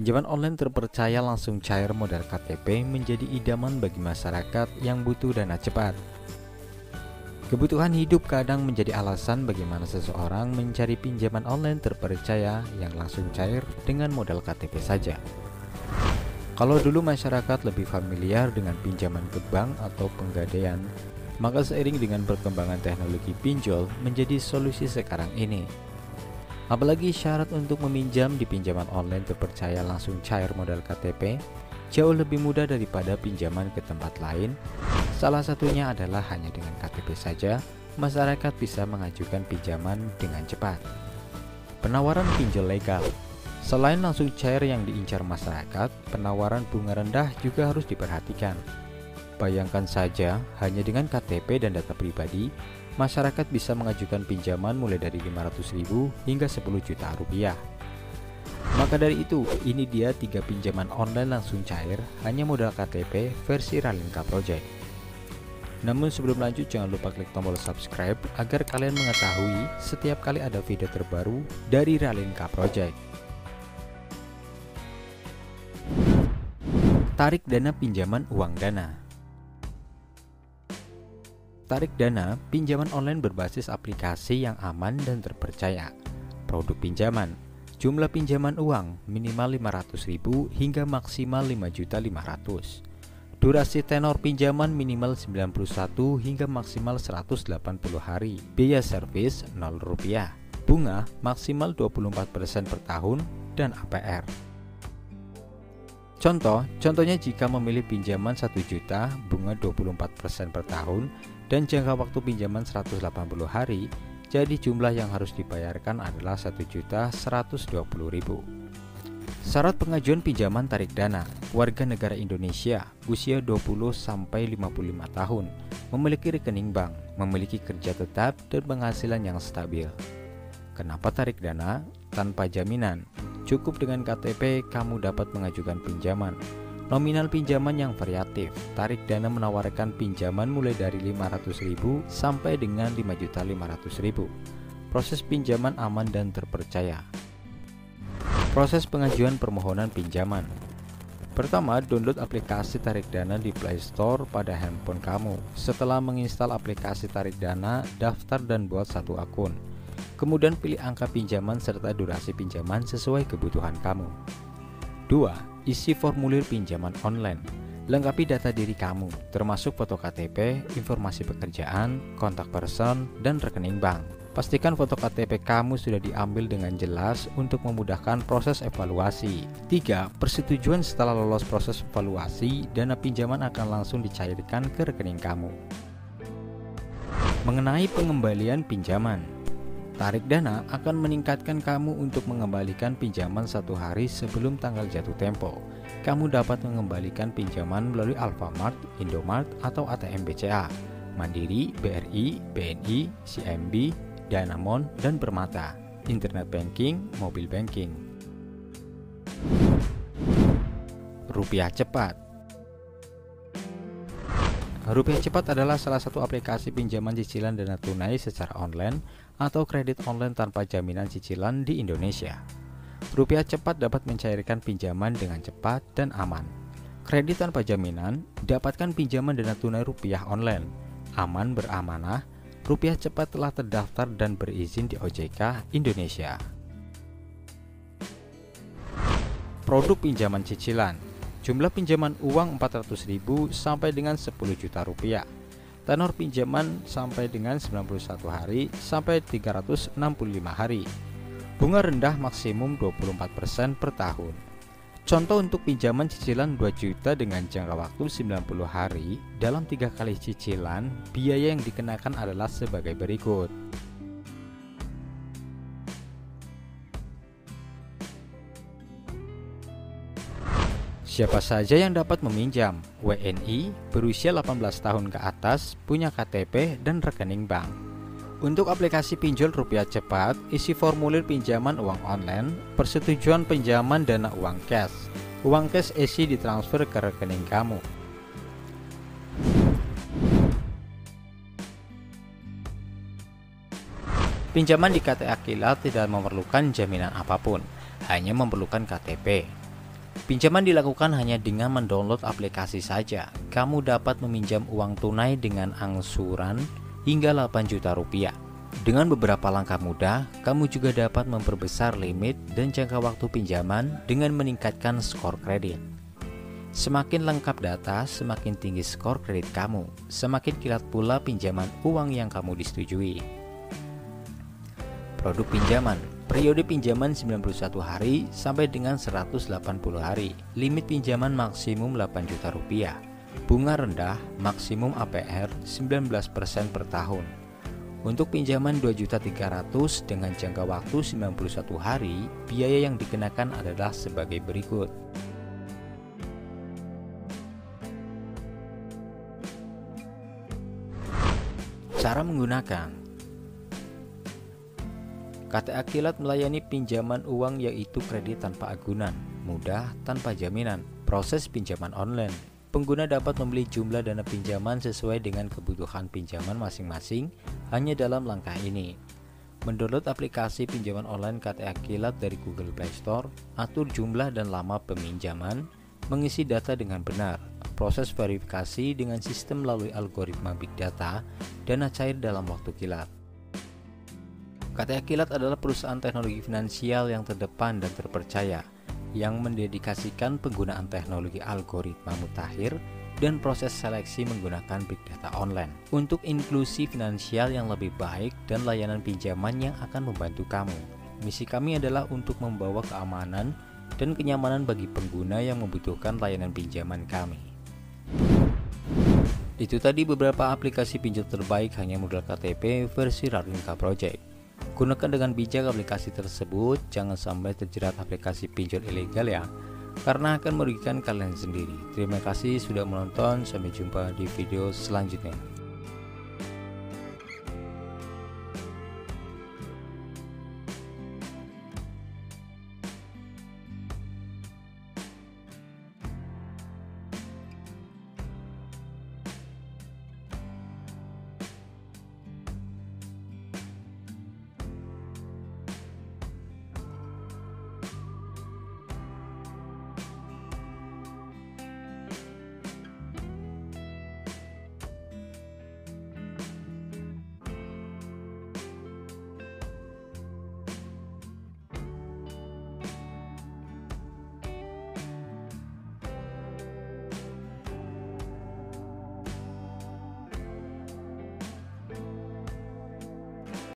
Pinjaman online terpercaya langsung cair modal KTP menjadi idaman bagi masyarakat yang butuh dana cepat. Kebutuhan hidup kadang menjadi alasan bagaimana seseorang mencari pinjaman online terpercaya yang langsung cair dengan modal KTP saja. Kalau dulu masyarakat lebih familiar dengan pinjaman ke bank atau penggadaian, maka seiring dengan perkembangan teknologi pinjol menjadi solusi sekarang ini. Apalagi syarat untuk meminjam di pinjaman online terpercaya langsung cair modal KTP jauh lebih mudah daripada pinjaman ke tempat lain. Salah satunya adalah hanya dengan KTP saja, masyarakat bisa mengajukan pinjaman dengan cepat. Penawaran pinjol legal. Selain langsung cair yang diincar masyarakat, penawaran bunga rendah juga harus diperhatikan. Bayangkan saja, hanya dengan KTP dan data pribadi, masyarakat bisa mengajukan pinjaman mulai dari 500.000 hingga 10 juta rupiah. Maka dari itu, ini dia 3 pinjaman online langsung cair hanya modal KTP versi Ralinka Project. Namun sebelum lanjut, jangan lupa klik tombol subscribe agar kalian mengetahui setiap kali ada video terbaru dari Ralinka Project. Tarik dana pinjaman uang dana. Tarik dana pinjaman online berbasis aplikasi yang aman dan terpercaya. Produk pinjaman. Jumlah pinjaman uang minimal 500.000 hingga maksimal 5.500.000. Durasi tenor pinjaman minimal 91 hingga maksimal 180 hari. Biaya servis Rp0. Bunga maksimal 24% per tahun dan APR. Contohnya jika memilih pinjaman 1 juta, bunga 24% per tahun, dan jangka waktu pinjaman 180 hari, jadi jumlah yang harus dibayarkan adalah 1.120.000. Syarat pengajuan pinjaman tarik dana. Warga negara Indonesia, usia 20-55 tahun, memiliki rekening bank, memiliki kerja tetap, dan penghasilan yang stabil. Kenapa tarik dana? Tanpa jaminan. Cukup dengan KTP kamu dapat mengajukan pinjaman. Nominal pinjaman yang variatif. Tarik dana menawarkan pinjaman mulai dari 500.000 sampai dengan 5.500.000. Proses pinjaman aman dan terpercaya. Proses pengajuan permohonan pinjaman. Pertama, download aplikasi tarik dana di Play Store pada handphone kamu. Setelah menginstal aplikasi tarik dana, daftar dan buat satu akun. Kemudian pilih angka pinjaman serta durasi pinjaman sesuai kebutuhan kamu. 2. Isi formulir pinjaman online. Lengkapi data diri kamu, termasuk foto KTP, informasi pekerjaan, kontak person, dan rekening bank. Pastikan foto KTP kamu sudah diambil dengan jelas untuk memudahkan proses evaluasi. 3. Persetujuan setelah lolos proses evaluasi, dana pinjaman akan langsung dicairkan ke rekening kamu. Mengenai pengembalian pinjaman. Tarik dana akan meningkatkan kamu untuk mengembalikan pinjaman 1 hari sebelum tanggal jatuh tempo. Kamu dapat mengembalikan pinjaman melalui Alfamart, Indomart, atau ATM BCA, Mandiri, BRI, BNI, CIMB, Danamon, dan Permata, internet banking, mobile banking. Rupiah Cepat. Rupiah Cepat adalah salah satu aplikasi pinjaman cicilan dana tunai secara online atau kredit online tanpa jaminan cicilan di Indonesia. Rupiah Cepat dapat mencairkan pinjaman dengan cepat dan aman. Kredit tanpa jaminan, dapatkan pinjaman dana tunai rupiah online. Aman beramanah, Rupiah Cepat telah terdaftar dan berizin di OJK Indonesia. Produk pinjaman cicilan. Jumlah pinjaman uang 400.000 sampai dengan 10 juta rupiah. Tenor pinjaman sampai dengan 91 hari sampai 365 hari. Bunga rendah maksimum 24% per tahun. Contoh untuk pinjaman cicilan 2 juta dengan jangka waktu 90 hari, dalam 3 kali cicilan, biaya yang dikenakan adalah sebagai berikut. Siapa saja yang dapat meminjam? WNI, berusia 18 tahun ke atas, punya KTP dan rekening bank. Untuk aplikasi pinjol Rupiah Cepat, isi formulir pinjaman uang online, persetujuan pinjaman dana uang cash. Uang cash isi ditransfer ke rekening kamu. Pinjaman di KTA Kilat tidak memerlukan jaminan apapun, hanya memerlukan KTP. Pinjaman dilakukan hanya dengan mendownload aplikasi saja. Kamu dapat meminjam uang tunai dengan angsuran hingga 8 juta rupiah. Dengan beberapa langkah mudah, kamu juga dapat memperbesar limit dan jangka waktu pinjaman dengan meningkatkan skor kredit. Semakin lengkap data, semakin tinggi skor kredit kamu, semakin kilat pula pinjaman uang yang kamu disetujui. Produk pinjaman. Periode pinjaman 91 hari sampai dengan 180 hari. Limit pinjaman maksimum 8 juta rupiah. Bunga rendah, maksimum APR 19% per tahun. Untuk pinjaman 2.300.000 dengan jangka waktu 91 hari, biaya yang dikenakan adalah sebagai berikut. Cara menggunakan. KTA Kilat melayani pinjaman uang yaitu kredit tanpa agunan, mudah tanpa jaminan, proses pinjaman online. Pengguna dapat membeli jumlah dana pinjaman sesuai dengan kebutuhan pinjaman masing-masing hanya dalam langkah ini. Mendownload aplikasi pinjaman online KTA Kilat dari Google Play Store, atur jumlah dan lama peminjaman, mengisi data dengan benar, proses verifikasi dengan sistem melalui algoritma Big Data, dana cair dalam waktu kilat. KTA Kilat adalah perusahaan teknologi finansial yang terdepan dan terpercaya, yang mendedikasikan penggunaan teknologi algoritma mutakhir dan proses seleksi menggunakan Big Data online untuk inklusi finansial yang lebih baik dan layanan pinjaman yang akan membantu kamu. Misi kami adalah untuk membawa keamanan dan kenyamanan bagi pengguna yang membutuhkan layanan pinjaman kami. Itu tadi beberapa aplikasi pinjol terbaik hanya modal KTP versi Rarinka Project. Gunakan dengan bijak aplikasi tersebut, jangan sampai terjerat aplikasi pinjol ilegal ya, karena akan merugikan kalian sendiri. Terima kasih sudah menonton, sampai jumpa di video selanjutnya.